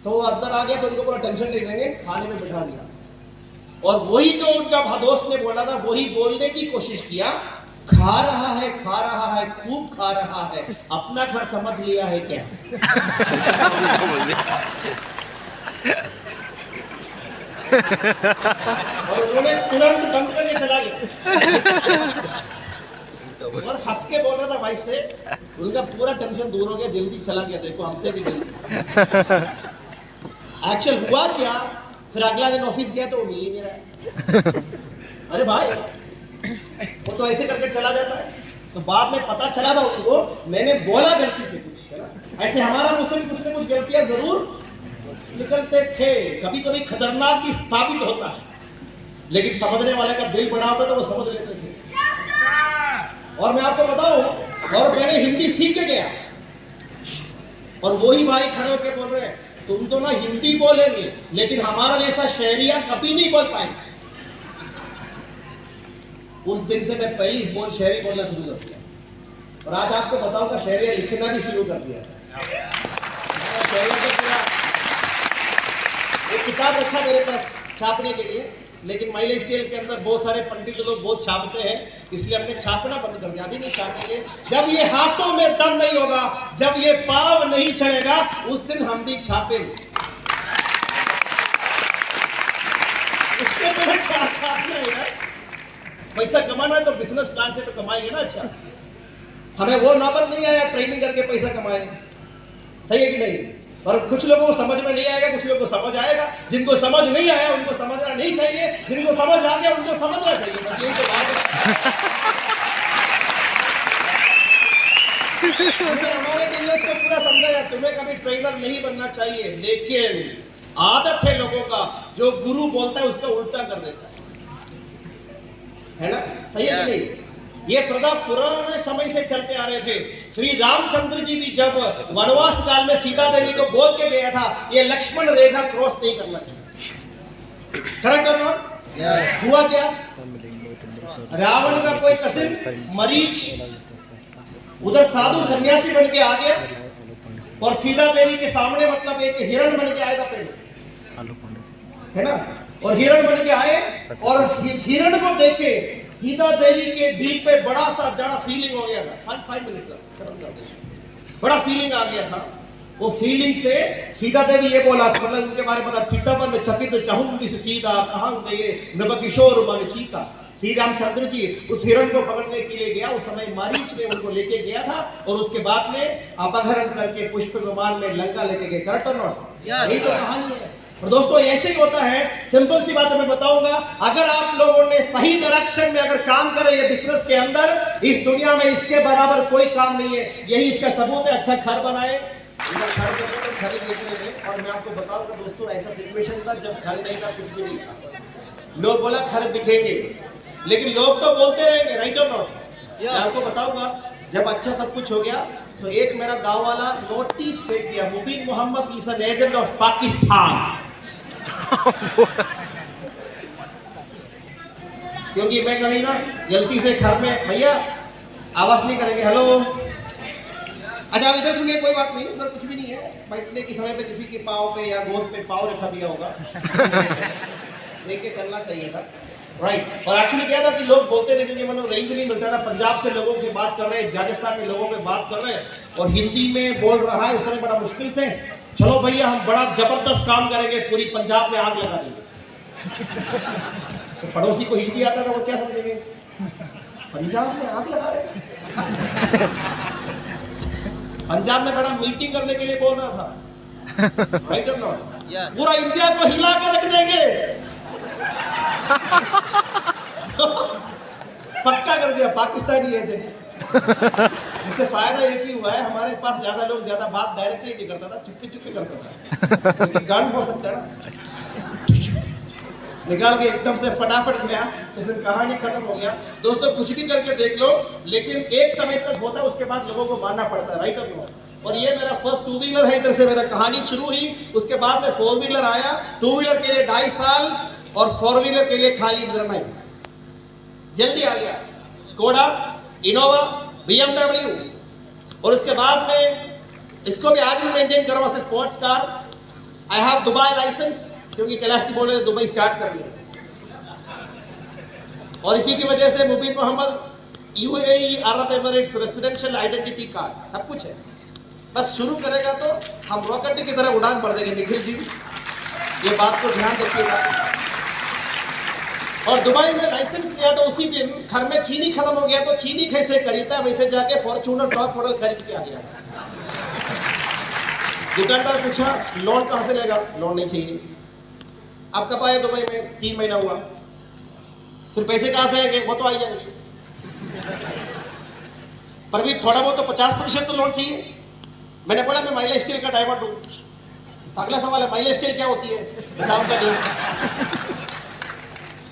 Speaker 1: तो वो अंदर आ गया, तो उनको पूरा टेंशन नहीं देंगे, खाने में बिठा दिया। और वही जो उनका दोस्त ने बोला था वही बोलने की कोशिश किया, खा रहा है, खूब खा रहा है, अपना घर समझ लिया है क्या? और उन्होंने तुरंत बंद करके चला गया और हंस के बोल रहा था वाइफ से, उनका पूरा टेंशन दूर हो गया, जल्दी चला गया, देखो हमसे भी जल्दी। एक्चुअल हुआ क्या, फिर अगला दिन ऑफिस गया तो वो मिल ही नहीं रहा। अरे भाई वो तो ऐसे करके चला जाता है। तो बाद में पता चला था उनको, मैंने बोला गलती से कुछ, है ना। ऐसे हमारा मुझसे भी कुछ ना कुछ गलतियां जरूर निकलते थे, कभी कभी खतरनाक भी साबित होता है, लेकिन समझने वाले का दिल बड़ा होता तो वो समझ लेते थे। और मैं आपको बताऊं, और मैंने हिंदी सीख के गया, और वही भाई खड़े होकर बोल रहे हैं तुम तो ना हिंदी बोलेंगे लेकिन हमारा जैसा शहरिया कभी नहीं बोल पाए। उस दिन से मैं पहली बोल शहरी बोलना शुरू कर दिया, और आज आपको बताऊंगा शहरिया लिखना भी शुरू कर दिया। शहरिया का पूरा एक किताब रखा मेरे पास छापने के लिए, लेकिन माइलेज स्केल के अंदर बहुत सारे पंडित लोग बहुत छापते हैं, इसलिए हमने छापना बंद कर दिया, अभी नहीं छापेंगे। जब ये हाथों में दम नहीं होगा, जब ये पाव नहीं चढ़ेगा, उस दिन हम भी छापेंगे। उसके पहले क्या छापना है यार, पैसा कमाना है तो बिजनेस प्लान से तो कमाएंगे ना। अच्छा, हमें वो नौबत नहीं आया ट्रेनिंग करके पैसा कमाए, सही है कि नहीं। और कुछ लोगों को समझ में नहीं आएगा, कुछ लोगों को समझ आएगा। जिनको समझ नहीं आया उनको समझना नहीं चाहिए, जिनको समझ आ गया उनको समझना चाहिए, बस यही तो बात है। हमारे डीलर्स को पूरा समझाया, तुम्हें कभी ट्रेनर नहीं बनना चाहिए, लेकिन आदत है लोगों का, जो गुरु बोलता है उसका उल्टा कर देता है ना, सही है कि नहीं। ये प्रथा पुराने समय से चलते आ रहे थे। श्री रामचंद्र जी भी जब वनवास काल में सीता देवी को बोल के गया था ये लक्ष्मण रेखा क्रॉस नहीं करना चाहिए, करेक्ट है ना। हुआ क्या, रावण का कोई कसिन मरीच उधर साधु सन्यासी बन के आ गया, और सीता देवी के सामने मतलब एक हिरण बन के आएगा पहले, है ना। और हिरण बन के आए, और हिरण को देखे सीता देवी के दिल पे बड़ा सा जड़ा फीलिंग हो गया था। 5 मिनट बड़ा फीलिंग आ गया था। वो फीलिंग से सीता देवी ये बोला, मतलब उनके बारे में पता, चित्तवन चकित चाहूंगी सीता कहाँ गए नव किशोर मन चीता। श्री रामचंद्र जी उस हिरण को पकड़ने के लिए गया, उस समय मारीच ने उनको लेके गया था, और उसके बाद में अपहरण करके पुष्प विमान में लंका लेके गए, करेक्ट और नॉट। यही तो कहानी है। और दोस्तों ऐसे ही होता है, सिंपल सी बात मैं बताऊंगा, अगर आप लोगों ने सही डायरेक्शन में अगर काम करे ये बिजनेस के अंदर, इस दुनिया में इसके बराबर कोई काम नहीं है। यही इसका सबूत है। अच्छा घर बनाए, इधर घर करने तो घर ही देख रहे हैं, और मैं आपको बताऊंगा दोस्तों ऐसा सिचुएशन था जब घर नहीं था, कुछ भी नहीं था। लोग बोला घर बिकेंगे, लेकिन लोग तो बोलते रहेंगे, राइट और नॉट। मैं आपको बताऊंगा जब अच्छा सब कुछ हो गया तो एक मेरा गांव वाला नोटिस फेंक दिया, Mubeen Mohammad is an agent of Pakistan. क्योंकि मैं कभी ना गलती से घर में, भैया आवाज नहीं करेंगे, हेलो, अच्छा आप इधर सुनिए, कोई बात नहीं, उधर कुछ भी नहीं है, बैठने के समय पे किसी के पाँव पे या गोद पे पाँव रखा दिया होगा, देख के चलना चाहिए था, राइट। और एक्चुअली क्या था कि लोग बोलते थे कि मतलब रेंज नहीं मिलता था, पंजाब से लोगों से बात कर रहे हैं, राजस्थान में लोगों से बात कर रहे हैं, और हिंदी में बोल रहा है, उस समय बड़ा मुश्किल से, चलो भैया हम बड़ा जबरदस्त काम करेंगे, पूरी पंजाब में आग लगा देंगे। तो पड़ोसी को हिंदी आता था, वो क्या समझेंगे, पंजाब में आग लगा रहे। पंजाब में बड़ा मीटिंग करने के लिए बोल रहा था, राइट और नॉट। पूरा इंडिया को हिला के रख देंगे। पक्का कर दिया पाकिस्तानी एजेंट। इससे फायदा एक ही हुआ है, हमारे पास ज्यादा लोग ज्यादा बात डायरेक्टली नहीं करता था, चुप्पी चुप्पी करता था, क्योंकि गन हो सकता है ना, निकाल के एकदम से फटाफट गया तो फिर कहानी खत्म हो गया। दोस्तों कुछ भी करके देख लो, लेकिन एक समय तक होता है, उसके बाद लोगों को मानना पड़ता है, राइट और नॉट। और ये मेरा फर्स्ट 2 व्हीलर है, इधर से मेरा कहानी शुरू हुई, उसके बाद में 4 व्हीलर आया, 2 व्हीलर के लिए 2.5 साल और 4 व्हीलर के लिए खाली इंद्रनाई, जल्दी आ गया, स्कोडा, इनोवा, BMW, और उसके बाद में इसको भी आज भी मेंटेन करवा से sports car. I have Dubai licence, क्योंकि कैलाश जी बोले दुबई स्टार्ट कर लिया, और इसी की वजह से Mubeen Mohammad UAE Arab Emirates residential identity card सब कुछ है। बस शुरू करेगा तो हम रॉकेट की तरह उड़ान भर देंगे निखिल जी, ये बात को ध्यान रखिएगा। और दुबई में लाइसेंस लिया तो उसी दिन घर में चीनी खत्म हो गया तो चीनी कैसे खरीदता है वैसे जाके फॉर्च्यूनर टॉप मॉडल खरीद के आ गया। दुकानदार पूछा लोन कहां से लेगा, लोन नहीं चाहिए। आप कब आए दुबई में, 3 महीना हुआ। फिर पैसे कहां से आएंगे, वो तो आ जाएंगे, पर भी थोड़ा बहुत तो 50% तो लोन चाहिए। मैंने बोला मैं माई लाइफ स्टाइल का डाइवर्ट हूं। अगला सवाल है माई लाइफ स्टाइल क्या होती है, बताऊंगा नहीं।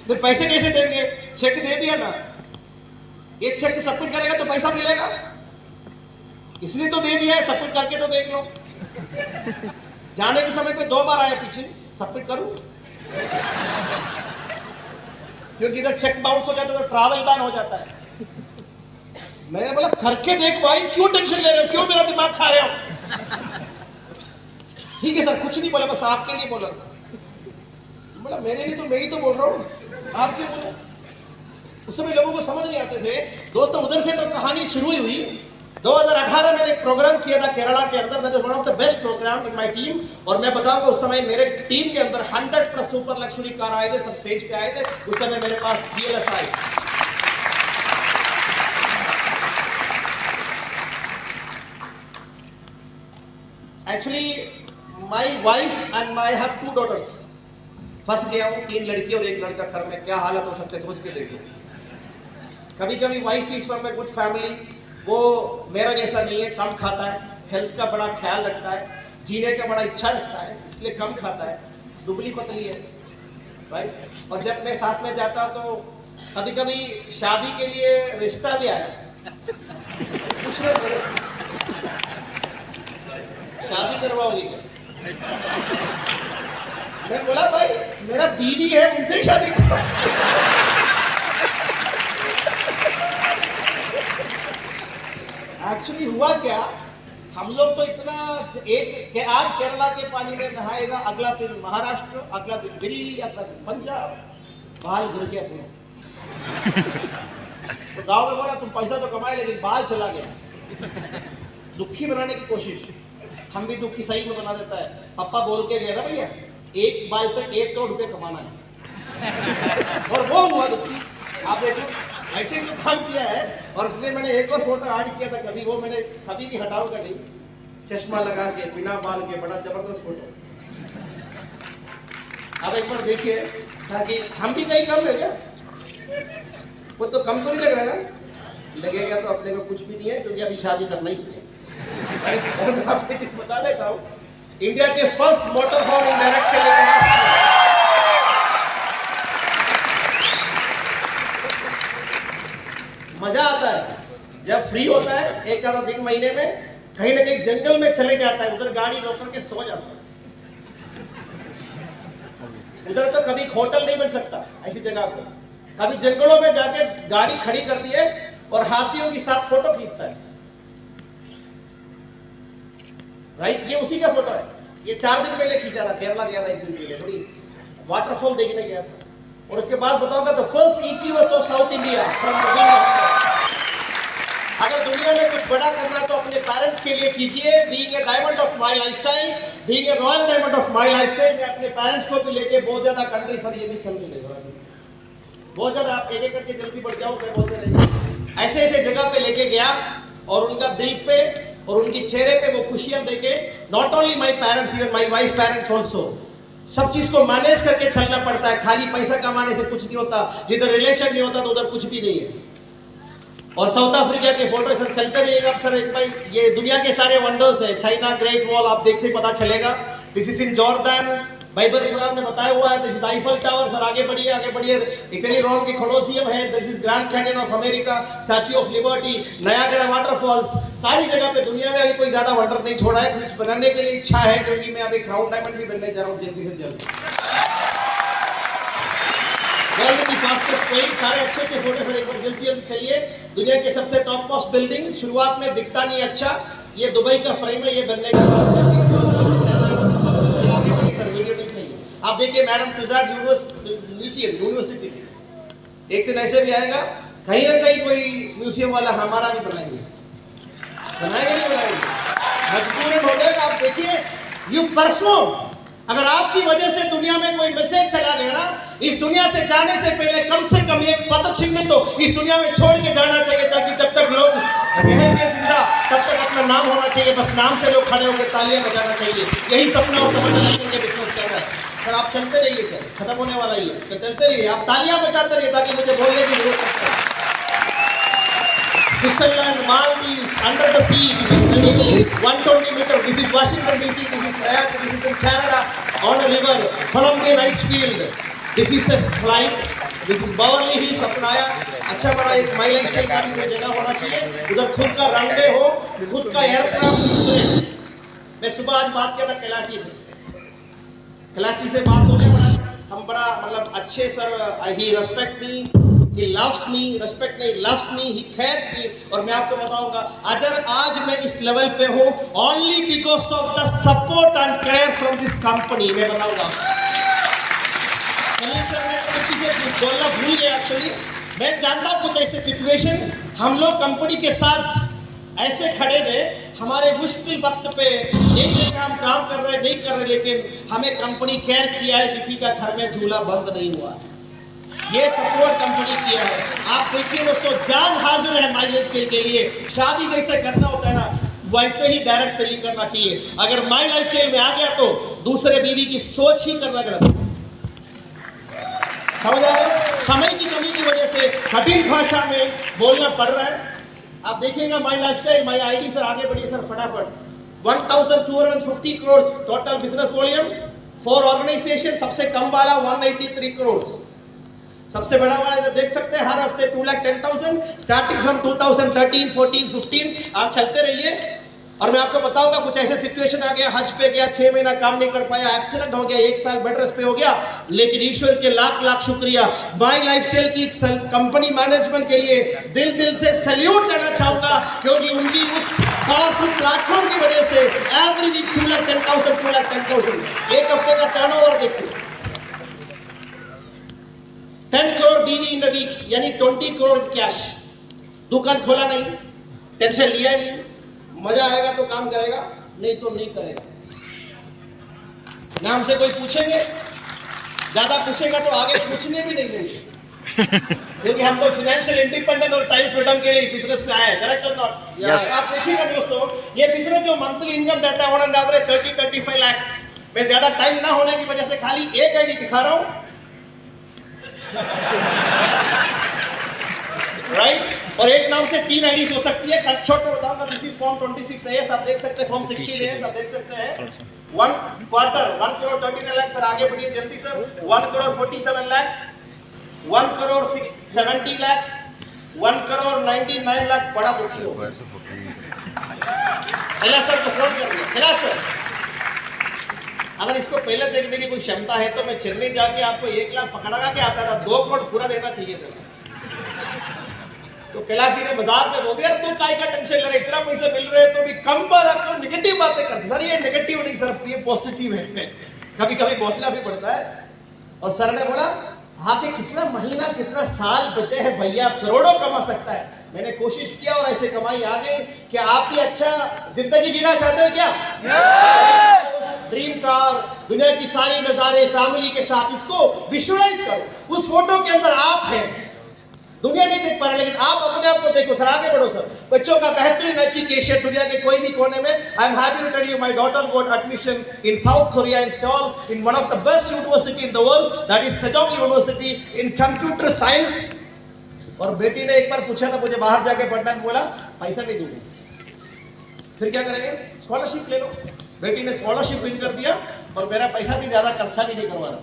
Speaker 1: फिर पैसे कैसे देंगे, चेक दे दिया ना, एक चेक सबमिट करेगा तो पैसा मिलेगा, इसलिए तो दे दिया है, सबमिट करके तो देख लो। जाने के समय पे 2 बार आया पीछे, सबमिट करूं क्योंकि इधर चेक बाउंस हो जाता है तो ट्रैवल बैन हो जाता है। मैंने बोला करके देख भाई, क्यों टेंशन ले रहे हो, क्यों मेरा दिमाग खा रहे हो। ठीक है सर, कुछ नहीं बोला, बस आपके लिए बोला। बोला मेरे लिए तो मैं ही तो बोल रहा हूँ, आप क्यों बोले। उस समय लोगों को समझ नहीं आते थे। दोस्तों उधर से तो कहानी शुरू ही हुई। 2018 में एक प्रोग्राम किया था केरला के अंदर, that is one of the best programme in my team. और मैं बताऊंगा उस समय मेरे टीम के अंदर 100+ सुपर लग्जरी कार आए थे, सब स्टेज पे आए थे। उस समय मेरे पास GLS I. Actually my wife and my have 2 daughters। फंस गया हूँ, 3 लड़की और 1 लड़का, घर में क्या हालत हो सकते है सोच के देखो। कभी कभी wife is from a good family, वो मेरा जैसा नहीं है, कम खाता है, हेल्थ का बड़ा ख्याल रखता है, जीने का बड़ा इच्छा रखता है, इसलिए कम खाता है, दुबली पतली है, राइट। और जब मैं साथ में जाता तो कभी कभी शादी के लिए रिश्ता भी आया, कुछ ना मेरे से शादी करवाओगी क्या। मैं बोला भाई मेरा बीवी है, उनसे ही शादी करो। एक्चुअली हुआ क्या, हम लोग तो इतना आज केरला के पानी में नहाएगा, अगला दिन महाराष्ट्र, अगला दिन दिल्ली, अगला दिन पंजाब, बाल गिर गया अपने। तो गाँव में बोला तुम पैसा तो कमाए लेकिन बाल चला गया। दुखी बनाने की कोशिश, हम भी दुखी सही में बना देता है। पापा बोल के गए ना भैया एक बाल पे 1 करोड़ रुपए कमाना है, और वो हुआ दुखी। आप देखो ऐसे ही तो काम किया है। और इसलिए मैंने एक और फोटो ऐड किया था, कभी वो मैंने कभी भी हटाऊंगा नहीं, चश्मा लगा के बिना बाल के, बड़ा जबरदस्त फोटो। अब एक बार देखिए ताकि हम भी कहीं कम है क्या, वो तो कम तो नहीं लग रहा ना, लगेगा तो अपने को कुछ भी नहीं है क्योंकि अभी शादी करना ही है। और मैं आपको एक बता देता हूँ, इंडिया के first motor home indirect selling, मजा आता है जब फ्री होता है, एक आधा दिन महीने में कहीं ना कहीं जंगल में चले जाता है, उधर गाड़ी रोक करके सो जाता है। उधर तो कभी होटल नहीं मिल सकता ऐसी जगह पर, कभी जंगलों में जाके गाड़ी खड़ी कर दी है और हाथियों के साथ फोटो खींचता है, राइट। ये उसी का फोटो है, ये 4 दिन पहले खींचा था, केरला गया था 1 दिन पहले, बड़ी वाटरफॉल देखने गया था। और उसके बाद बताऊंगा the first EQS of south India from. अगर दुनिया में कुछ बड़ा करना तो अपने पेरेंट्स के लिए कीजिए। Being a diamond of my lifestyle, being a royal diamond of my lifestyle, मैं अपने पेरेंट्स को भी लेके बहुत ज्यादा कंट्री, सर ये भी चल नहीं रहा, बहुत ज्यादा आप एक एक करके जल्दी बढ़ जाओ, मैं बोलते रहिए, ऐसे ऐसे जगह पे लेके गया और उनका दिल पे और उनके चेहरे पे वो खुशियां देके, not only my parents, even my wife parents also, सब चीज को मैनेज करके चलना पड़ता है। खाली पैसा कमाने से कुछ नहीं होता, जिधर रिलेशन नहीं होता तो उधर कुछ भी नहीं है। और साउथ अफ्रीका के फोटो सर चलते रहिएगा सर। एक भाई ये दुनिया के सारे वंडर्स है, चाइना ग्रेट वॉल आप देख से पता चलेगा, this is in Jordan, Bible Quran में बताया हुआ है, this is Eiffel Tower, sir आगे बढ़िए आगे बढ़िए, इटली रोम की कोलोसियम है, this is Grand Canyon of America, Statue of Liberty, Niagara waterfalls, सारी जगह पे दुनिया में अभी कोई ज्यादा वंडर नहीं छोड़ा है। कुछ बनाने के लिए इच्छा है क्योंकि मैं अभी क्राउन डायमंड भी बनने जा रहा हूँ जल्दी से जल्द। वर्ल्ड की फास्टेस्ट ट्रेन, सारे अच्छे अच्छे फोटो सर एक बार जल्दी जल्दी चलिए। दुनिया के सबसे टॉप मोस्ट बिल्डिंग, शुरुआत में दिखता नहीं अच्छा, ये दुबई का फ्रेम है, ये बनने का सर वीडियो नहीं चाहिए। आप देखिए मैडम तुजार्स यूनिवर्सिटी, एक दिन ऐसे भी आएगा कहीं ना कहीं कोई म्यूजियम वाला हमारा भी बनाएंगे नहीं बनाएंगे, मजबूरन हो जाएगा। आप देखिए यू परफॉर्म, अगर आपकी वजह से दुनिया में कोई मैसेज चला गया ना, इस दुनिया से जाने से पहले कम से कम एक पद चिन्ह तो इस दुनिया में छोड़ के जाना चाहिए, ताकि जब तक लोग रहेंगे जिंदा तब तक अपना नाम होना चाहिए, बस नाम से लोग खड़े होकर तालियां बजाना चाहिए। यही सपना और तमन्ना लेकर के बिजनेस कर रहा है। सर आप चलते रहिए, सर खत्म होने वाला ही है, तो चलते रहिए, आप तालियां बजाते रहिए ताकि मुझे बोलने की जरूरत नहीं पड़े। Switzerland, Maldives, under the sea, this is Namibia, 120 meters, this is Washington DC, this is Kayak, this is in Canada, on a river, Colombian ice field, this is a flight, this is Beverly Hills अपनाया, अच्छा बड़ा एक my life style का भी कोई जगह होना चाहिए, उधर खुद का रनवे हो, खुद का एयरक्राफ्ट उतरे। मैं सुबह आज बात किया था कैलाशी से बात हो गया, हम बड़ा मतलब अच्छे sir, he respect me, he loves me, respect me, loves me, he cares me, और मैं आपको बताऊंगा अगर आज मैं इस लेवल पे हूँ only because of the support and care from this company, मैं बताऊंगा। सलीम सर ने तो कुछ चीजें बोलना भूल गया एक्चुअली, मैं जानता हूँ कुछ ऐसे सिचुएशन हम लोग कंपनी के साथ ऐसे खड़े थे, हमारे मुश्किल वक्त पे एक जगह हम काम कर रहे नहीं कर रहे, लेकिन हमें कंपनी केयर किया है, किसी का घर में झूला बंद नहीं हुआ, ये सपोर्ट कंपनी किया है। आप देखिए दोस्तों, जान हाजिर है माइलेज के लिए। शादी जैसे करना होता है ना, वैसे ही डायरेक्ट सेलिंग करना चाहिए। अगर माई लाइफ स्टाइल में आ गया तो दूसरे बीवी की सोच ही करना गलत है, समझ आ रहे हैं? समय की कमी की वजह से कठिन भाषा में बोलना पड़ रहा है। आप देखिएगा my lifestyle, my ID sir आगे बढ़िए सर फटाफट। 1250 crore total business volume, 4 organisation, सबसे कम वाला 183 करोड़, सबसे बड़ा वाला इधर देख सकते हैं, हर हफ्ते 2,10,000 स्टार्टिंग फ्रॉम 2013, 14, 15। आप चलते रहिए और मैं आपको बताऊंगा कुछ ऐसे सिचुएशन आ गया, हज पे गया, 6 महीना काम नहीं कर पाया, एक्सीडेंट हो गया, 1 साल बेड रेस्ट पे हो गया, लेकिन ईश्वर के लाख लाख शुक्रिया, माई लाइफस्टाइल की कंपनी मैनेजमेंट के लिए दिल से सैल्यूट करना चाहूंगा, क्योंकि उनकी उस पावरफुल प्लेटफॉर्म की वजह से एवरी वीक 2,10,000 एक हफ्ते का टर्नओवर देखिए, 10 करोड़ बीवी इन अ वीक, यानी 20 करोड़ कैश। दुकान खोला नहीं, टेंशन लिया नहीं, मजा आएगा तो काम करेगा, नहीं तो नहीं करेगा। नाम से कोई पूछेंगे, ज्यादा पूछेगा तो आगे पूछने भी नहीं देंगे, क्योंकि हम तो फाइनेंशियल इंडिपेंडेंट और टाइम फ्रीडम के लिए बिजनेस पे आए, करेक्ट और नॉट? आप देखिएगा दोस्तों, ये बिजनेस जो मंथली इनकम देता है ऑन एन एवरेज 30-35 लाख। मैं ज्यादा टाइम ना होने की वजह से खाली एक आईडी दिखा रहा हूं, राइट? और एक नाम से 3 आईडीज हो सकती है। कट शॉट में बताऊंगा, दिस इज फॉर्म 26 AS, आप देख सकते हैं, फॉर्म 16 AS आप देख सकते हैं। 1 क्वार्टर 1 करोड़ 39 लाख, सर आगे बढ़िए जल्दी सर। 1 करोड़ 47 लाख, 1 करोड़ 70 लाख, 1 करोड़ 99 लाख, बड़ा दुखी हो गया। कैलाश सर को फोन कर दिया, कैलाश सर अगर इसको पहले देखने की कोई क्षमता है तो मैं चेन्नई जाके आपको 1 लाख पकड़ा के आता था, 2 करोड़ पूरा देना चाहिए था। तो कैलाश जी ने बाजार में बोल दिया, तू काय का टेंशन ले रहा है, इतना पैसे मिल रहे तो भी कम बात नेगेटिव बातें करते। सर ये नेगेटिव नहीं सर, ये पॉजिटिव है, कभी कभी बोलना भी पड़ता है। और सर ने बोला, आगे कितना महीना कितना साल बचे हैं भैया, करोड़ों कमा सकता है। मैंने कोशिश किया और ऐसे कमाई आ गई। क्या आप भी अच्छा जिंदगी जीना चाहते हो क्या? ड्रीम कार, दुनिया की सारी नजारे फैमिली के साथ, इसको विजुअलाइज करो। उस फोटो के अंदर आप हैं, दुनिया नहीं देख पा रहे, लेकिन आप अपने आप को देखो। सर आगे बढ़ो सर। बच्चों का बेहतरीन एजुकेशन दुनिया के कोई भी कोने में। I am happy to tell you my daughter got admission in South Korea in Seoul in one of the best university in the world, that is Sejong university in computer science. और बेटी ने एक बार पूछा था मुझे बाहर जाके पढ़ना है, बोला पैसा नहीं दूंगी। फिर क्या करेंगे? स्कॉलरशिप ले लो। बेटी ने स्कॉलरशिप विन कर दिया और मेरा पैसा भी ज्यादा खर्चा भी नहीं करवा रहा,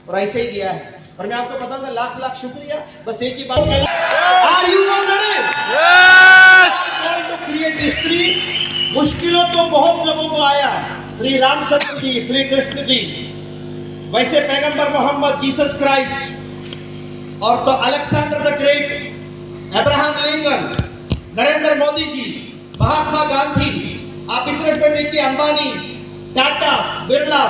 Speaker 1: और ऐसे ही किया है। और मैं आपको बताऊंगा, लाख लाख शुक्रिया। बस एक ही बात, are you all ready? Yes. To create history. मुश्किलों तो बहुत लोगों को आया, श्री रामचंद्र जी, श्री कृष्ण जी, वैसे पैगंबर मोहम्मद जीसस क्राइस्ट, और तो Alexander the Great, Abraham Lincoln, Narendra Modi ji, Mahatma Gandhi. आप बिजनेस में देखिए, अंबानी, टाटा, बिरला,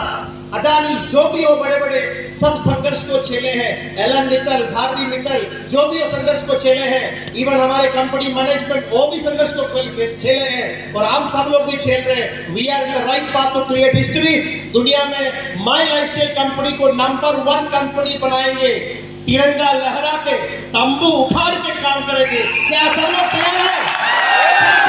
Speaker 1: अडानी, जो भी हो बड़े बड़े, सब संघर्ष को झेले हैं। एलन मित्तल, भारती मित्तल, जो भी हो संघर्ष को झेले हैं। इवन हमारे कंपनी मैनेजमेंट वो भी संघर्ष को झेले हैं और हम सब लोग भी झेल रहे हैं। We are in the right path to create history. दुनिया में माय लाइफस्टाइल कंपनी को नंबर 1 कंपनी बनाएंगे। तिरंगा लहरा के, तंबू उखाड़ के काम करेंगे। क्या सब लोग तैयार हैं?